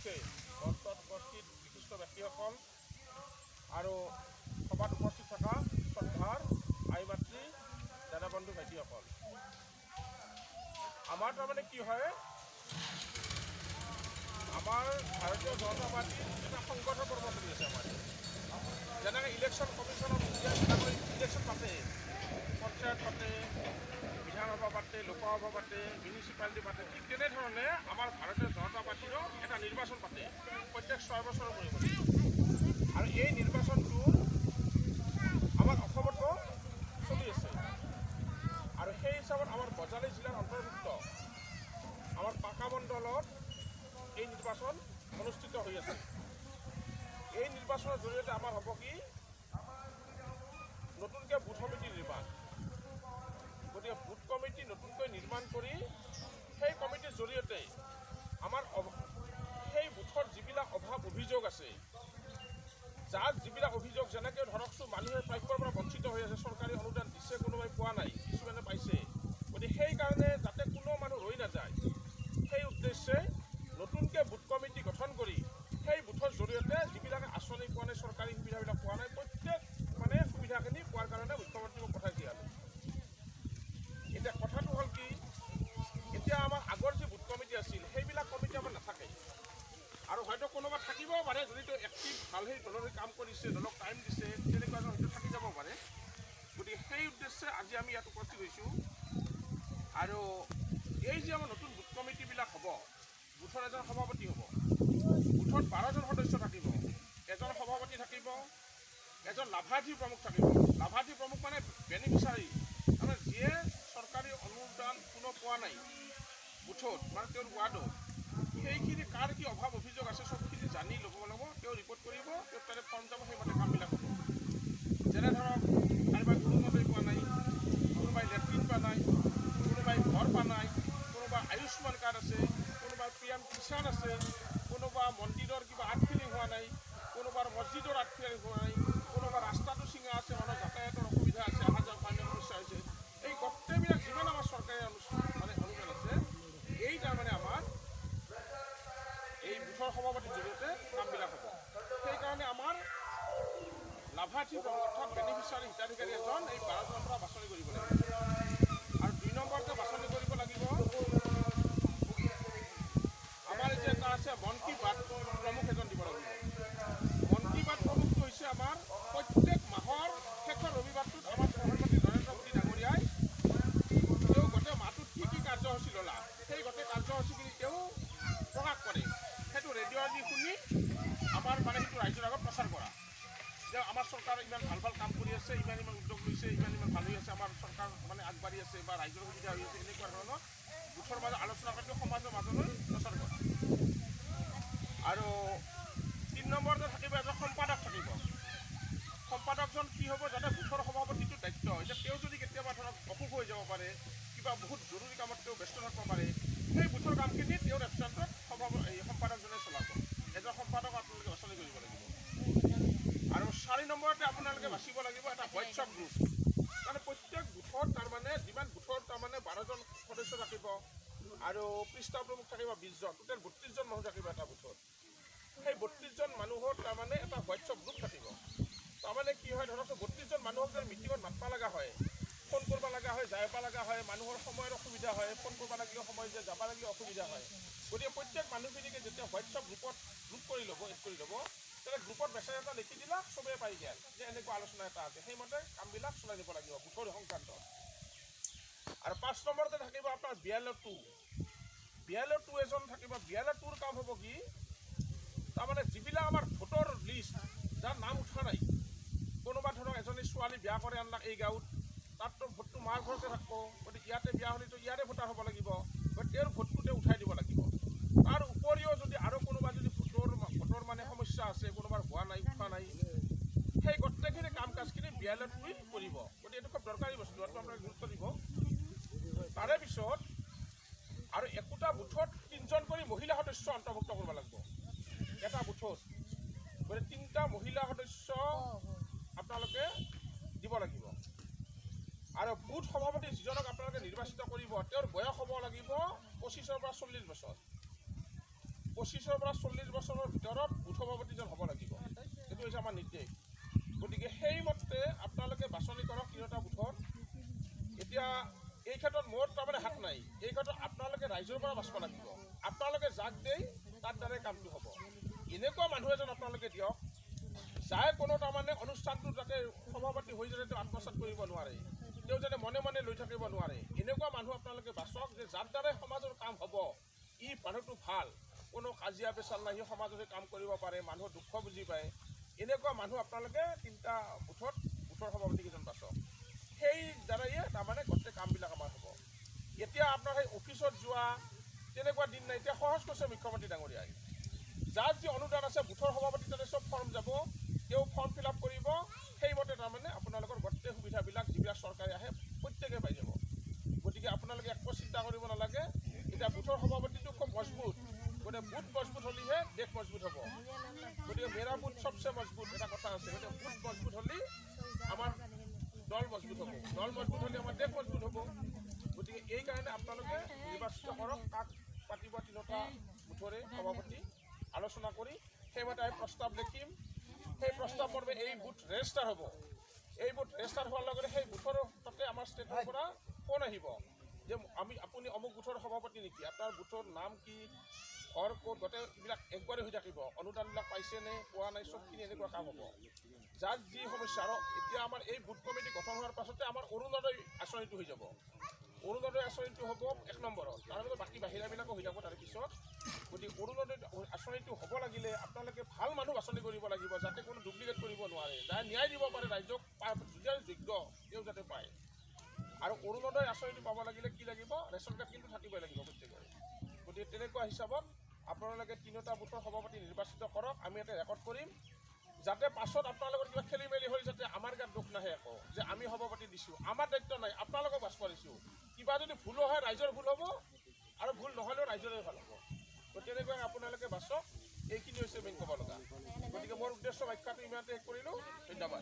উপলক্ষে মঞ্চত উপস্থিত বিশিষ্ট ব্যক্তিসকল আৰু সভাত উপস্থিত থকা শ্ৰদ্ধাৰ আই মাতৃ দাদা বন্ধু ভাইটিসকল, আমাৰ তাৰমানে কি হয়, আমাৰ ভাৰতীয় জনতা পাৰ্টিৰ এটা সংগঠন কৰ্ম চলি আছে। আমাৰ যেনেকৈ election commission of India election পাতে, পঞ্চায়ত পাতে, বিধানসভা পাতে, লোকসভা পাতে, মিউনিচিপালিটি পাতে, ঠিক তেনেধৰণে আমাৰ ভাৰতীয় জনতা পাৰ্টিৰো এটা নিৰ্বাচন পাতে প্ৰত্যেক 6 বছৰৰ মূৰে মূৰে। আৰু এই নিৰ্বাচনটো আমাৰ অসমতো চলি আছে। আৰু সেই হিচাপত আমাৰ বজালী জিলাৰ অন্তৰ্ভুক্ত আমাৰ পাকা মণ্ডলত এই নিৰ্বাচন অনুষ্ঠিত হৈ আছে। এই নিৰ্বাচনৰ জৰিয়তে আমাৰ হ'ব কি, নতুনকৈ বুথ কমিটি নিৰ্মাণ। গতিকে বুথ কমিটি নতুনকৈ নিৰ্মাণ কৰি সেই কমিটিৰ জৰিয়তে আমাৰ সেই বুথৰ যিবিলাক অভাৱ অভিযোগ আছে, যাৰ যিবিলাক অভিযোগ, যেনেকৈ ধৰকচোন মানুহে প্ৰাপ্যৰ পৰা বঞ্চিত হৈ আছে, চৰকাৰী অনুদান দিছে, কোনোবাই পোৱা নাই, কিছুমানে পাইছে। গতিকে সেইকাৰণে যাতে কোনো মানুহ ৰৈ নাযায়, সেই উদ্দেশ্যে নতুনকৈ বুথ কমিটি গঠন কৰি সেই বুথৰ জৰিয়তে যিবিলাকে আঁচনি পোৱা নাই, চৰকাৰী সুবিধাবিলাক পোৱা নাই, প্ৰত্যেক সুবিধাখিনি পোৱাৰ কাৰণে মুখ্যমন্ত্ৰী মোক পঠাই দিয়া হ'ল। এতিয়া কথাটো হ'ল কি, এতিয়া আমাৰ আগৰ যি বুথ কমিটি আছিল, সেইবিলাক কমিটি আমাৰ নাথাকে। আৰু হয়তো কোনোবা থাকিবও পাৰে, যদিতো এক্টিভ ভাল সেই দলৰ কাম কৰিছে, দলক টাইম দিছে, তেনেকুৱা হয়তো থাকি যাব পাৰে। গতিকে সেই উদ্দেশ্যে আজি আমি ইয়াত উপস্থিত হৈছোঁ। আৰু এই যে আমাৰ নতুন বুথ কমিটিবিলাক হ'ব, বুথৰ এজন সভাপতি হ'ব, বুথত 12জন সদস্য থাকিব, এজন সভাপতি থাকিব, এজন লাভাৰ্থী প্ৰমুখ থাকিব। লাভাৰ্থী প্ৰমুখ মানে বেনিফিচাৰী, মানে যিয়ে চৰকাৰী অনুদান কোনো পোৱা নাই বুথত, মানে তেওঁৰ ৱাৰ্ডত, সেইখিনি কাৰ কি অভাৱ অভিযোগ আছে চবখিনি জানি ল'ব লাগিব। তেওঁ ৰিপৰ্ট কৰিব, তেওঁ তাতে ফৰ্ম যাব, সেইমতে কামবিলাক হ'ব। যেনে ধৰক কাৰোবাই অৰুণোদয় পোৱা নাই, কোনোবাই লেট্ৰিন পোৱা নাই, কোনোবাই ঘৰ পোৱা নাই, কোনোবা আয়ুষ্মান কাৰ্ড আছে, কোনোবাৰ PM কিষাণ আছে, কোনোবা মন্দিৰৰ কিবা আৰ্টফিলিং হোৱা নাই, কোনোবাৰ মছজিদৰ আৰ্টফিলিং হোৱা নাই, কোনোবা ৰাস্তাটো ছিঙা আছে, মানুহৰ যাতায়াতৰ অসুবিধা আছে, অহা যোৱা পানীৰ সমস্যা হৈছে। এই গোটেইবিলাক যিমান আমাৰ চৰকাৰী অনুদান আছে, এই তাৰমানে আমাৰ এই বুথৰ সভাপতিৰ জৰিয়তে কামবিলাক হ'ব। সেইকাৰণে আমাৰ লাভাৰ্থী অৰ্থাৎ বেনিফিচিয়াৰী হিতাধিকাৰী এজন এই 12জনৰ পৰা বাছনি কৰিব লাগিব। আৰু 2 নম্বৰতে বাছনি কৰিব লাগিব, আমাৰ এতিয়া এটা আছে মন কী বাত প্ৰমুখ এজন দিব লাগিব। মন কী বাত প্ৰমুখটো হৈছে আমাৰ প্ৰত্যেক মাহৰ শেষৰ ৰবিবাৰটোত আমাৰ প্ৰধানমন্ত্ৰী নৰেন্দ্ৰ মোদী ডাঙৰীয়াই তেওঁ গোটেই মাহটোত কি কি কাৰ্যসূচী ল'লা, সেই গোটেই কাৰ্যসূচীখিনি তেওঁ প্ৰকাশ কৰে। সেইটো ৰেডিঅ' দি শুনি আমাৰ মানে সেইটো ৰাইজৰ আগত প্ৰচাৰ কৰা, যে আমাৰ চৰকাৰে ইমান ভাল ভাল কাম কৰি আছে, ইমান উদ্যোগ লৈছে, ইমান ভাল হৈ আছে, আমাৰ চৰকাৰ মানে আগবাঢ়ি আছে বা ৰাইজৰ সুবিধা হৈ আছে, এনেকুৱা ধৰণৰ বুথৰ মাজত আলোচনা কৰি সমাজৰ মাজলৈ প্ৰচাৰ কৰা। আৰু 3 নম্বৰতে থাকিব এজন সম্পাদক থাকিব। সম্পাদকজন কি হ'ব, যাতে বুথৰ সভাপতিটোৰ দায়িত্ব, এতিয়া তেওঁ যদি কেতিয়াবা ধৰক অসুখ হৈ যাব পাৰে, কিবা বহুত জৰুৰী কামত তেওঁ ব্যস্ত থাকিব পাৰে, সেই বুথৰ কামখিনি তেওঁৰ এবচেণ্টত সম্পাদকজনে চলাব। এজন সম্পাদক আপোনালোকে বাছনি কৰিব লাগিব। আৰু 4 নম্বৰতে আপোনালোকে বাচিব লাগিব এটা হোৱাটছআপ গ্ৰুপ, মানে প্ৰত্যেক বুথত তাৰমানে যিমান বুথৰ তাৰমানে 12জন সদস্য থাকিব আৰু পৃষ্ঠা প্ৰমুখ থাকিব 20জন, টোটেল 32জন মানুহ থাকিব এটা বুথত। সেই 32জন মানুহৰ তাৰমানে এটা হোৱাটছআপ গ্ৰুপ থাকিব। তাৰমানে কি হয়, ধৰক 32জন মানুহক যদি মিটিঙত মাতবা লগা হয়, ফোন কৰিব লগা হয়, যাব লগা হয়, মানুহৰ সময়ৰ অসুবিধা হয়, ফোন কৰিব লাগিলেও সময় যে যাব লাগিলেও অসুবিধা হয়। গতিকে প্ৰত্যেক মানুহখিনিকে যেতিয়া হোৱাটছআপ গ্ৰুপ কৰি ল'ব, এড কৰি ল'ব, তেতিয়া গ্ৰুপত মেছেজ এটা লিখি দিলা, চবেই পাই গ'ল যে এনেকুৱা আলোচনা এটা আছে, সেইমতে কামবিলাক চলাই দিব লাগিব বুথৰ সংক্ৰান্ত। আৰু 5 নম্বৰতে থাকিব আপোনাৰ BLO2 এজন থাকিব। BLO2ৰ কাম হ'ব কি, তাৰমানে যিবিলাক আমাৰ ভোটৰ লিষ্ট, যাৰ নাম উঠা নাই, কোনোবা ধৰক এজনী ছোৱালী বিয়া কৰি আনলাক এই গাঁৱত, তাততো ভোটটো মাৰ ঘৰতে থাকিব, গতিকে ইয়াতে বিয়া হ'লেতো ইয়াৰে ভোটাৰ হ'ব লাগিব, গতিকে তেওঁৰ ভোটটো তেওঁ উঠাই দিব লাগিব। তাৰ উপৰিও যদি আৰু কোনোবা যদি ভোটৰ মানে সমস্যা আছে, কোনোবাৰ হোৱা নাই, উঠা নাই, সেই গোটেইখিনি কাম কাজখিনি BLO2ই কৰিব। গতিকে এইটো খুব দৰকাৰী বস্তু, এইটো আপোনালোকে গুৰুত্ব দিব। তাৰে পিছত আৰু একোটা বুথত 3জন কৰি মহিলা সদস্য অন্তৰ্ভুক্ত কৰিব লাগিব এটা বুথত। গতিকে 3টা মহিলা সদস্য আপোনালোকে দিব লাগিব। আৰু বুথ সভাপতি যিজনক আপোনালোকে নিৰ্বাচিত কৰিব, তেওঁৰ বয়স হ'ব লাগিব 25ৰ পৰা 40 বছৰ। 25 পৰা 40 বছৰৰ ভিতৰত বুথ সভাপতিজন হ'ব লাগিব। সেইটো হৈছে আমাৰ নিৰ্দেশ। গতিকে সেইমতে আপোনালোকে বাছনি কৰক তিনিটা বুথত। এতিয়া এই ক্ষেত্ৰত মোৰ তাৰমানে হাত নাই, এই ক্ষেত্ৰত আপোনালোকে ৰাইজৰ পৰা বাচিব লাগিব। আপোনালোকে যাক দেই তাৰ দ্বাৰাই কামটো হ'ব। এনেকুৱা মানুহ এজন আপোনালোকে দিয়ক যাই কোনো তাৰমানে অনুষ্ঠানটো যাতে সভাপতি হৈ যাতে তেওঁ আত্মসাৎ কৰিব নোৱাৰে, তেওঁ যাতে মনে মনে লৈ থাকিব নোৱাৰে, এনেকুৱা মানুহ আপোনালোকে বাচক যে যাৰ দ্বাৰাই সমাজৰ কাম হ'ব। ই মানুহটো ভাল, কোনো কাজিয়া পেচাল নাই, সি সমাজতে কাম কৰিব পাৰে, মানুহৰ দুখ বুজি পায়। এনেকুৱা মানুহ আপোনালোকে তিনিটা বুথৰ সভাপতিকেইজন বাচক। সেই দ্বাৰাই তাৰমানে গোটেই কামবিলাক আমাৰ হ'ব। এতিয়া আপোনাৰ সেই অফিচত যোৱা তেনেকুৱা দিন নাই। এতিয়া সহজ কৰিছে মুখ্যমন্ত্ৰী ডাঙৰীয়াই, যাৰ যি অনুদান আছে বুথৰ সভাপতি তাতে চব ফৰ্ম যাব, তেওঁ ফৰ্ম ফিল আপ কৰিব, সেইমতে তাৰমানে আপোনালোকৰ গোটেই সুবিধাবিলাক যিবিলাক চৰকাৰে আহে প্ৰত্যেকে পাই যাব। গতিকে আপোনালোকে একো চিন্তা কৰিব নালাগে। এতিয়া বুথৰ সভাপতিটো খুব মজবুত, গতিকে বুথ মজবুত হ'লেহে দেশ মজবুত হ'ব। গতিকে মেৰা বুথ চবচে মজবুত এটা কথা আছে, গতিকে বুথ মজবুত হ'লে আমাৰ দল মজবুত হ'ব, দল মজবুত হ'লে আমাৰ দেশ মজবুত হ'ব। গতিকে এইকাৰণে আপোনালোকে নিৰ্বাচিত কৰক, কাক পাতিব তিনিটা বুথৰে সভাপতি আলোচনা কৰি সেইমতে আমি প্ৰস্তাৱ লিখিম। সেই প্ৰস্তাৱ মৰ্মে এই বুথ ৰেজিষ্টাৰ হ'ব। এই বুথ ৰেজিষ্টাৰ হোৱাৰ লগতে সেই বুথৰ তাতে আমাৰ ষ্টেটৰ পৰা ফোন আহিব যে আপুনি অমুক বুথৰ সভাপতি নেকি, আপোনাৰ বুথৰ নাম কি, ঘৰ ক'ত, গোটেইবিলাক এনকুৱাৰী হৈ থাকিব। অনুদানবিলাক পাইছেনে পোৱা নাই চবখিনি এনেকুৱা কাম হ'ব। যাৰ যি সমস্যা, আৰু এতিয়া আমাৰ এই বুথ কমিটি গঠন হোৱাৰ পাছতে আমাৰ অৰুণোদয় আঁচনিটো হৈ যাব। অৰুণোদয় আঁচনিটো হ'ব 1 নম্বৰত, তাৰপিছত বাকী বাহিৰাবিলাকো হৈ যাব তাৰ পিছত। গতিকে অৰুণোদয় আঁচনিটো হ'ব লাগিলে আপোনালোকে ভাল মানুহ বাছনি কৰিব লাগিব, যাতে কোনো ডুপ্লিকেট কৰিব নোৱাৰে, যাতে ন্যায় দিব পাৰে ৰাইজক, যোনে যোগ্য তেওঁ যাতে পায়। আৰু অৰুণোদয় আঁচনিটো পাব লাগিলে কি লাগিব, ৰেচন কাৰ্ড কিন্তু থাকিবই লাগিব প্ৰত্যেকৰে। গতিকে তেনেকুৱা হিচাপত আপোনালোকে তিনিটা বুথৰ সভাপতি নিৰ্বাচিত কৰক। আমি এটা ৰেকৰ্ড কৰিম, যাতে পাছত আপোনালোকৰ কিবা খেলি মেলি হৈ যাতে আমাৰ গাত দুখ নাহে আকৌ যে আমি সভাপতি দিছোঁ, আমাৰ দায়িত্ব নাই, আপোনালোকক বাছ কৰিছোঁ। কিবা যদি ভুলো হয় ৰাইজৰ ভুল হ'ব, আৰু ভুল নহ'লেও ৰাইজৰে ভাল হ'ব। গতিকে তেনেকৈ আপোনালোকে বাছক। এইখিনি হৈছে মেইন ক'ব লগা। গতিকে মোৰ উদ্দেশ্য ব্যাখ্যাটো ইমানতে শেষ কৰিলোঁ। ধন্যবাদ।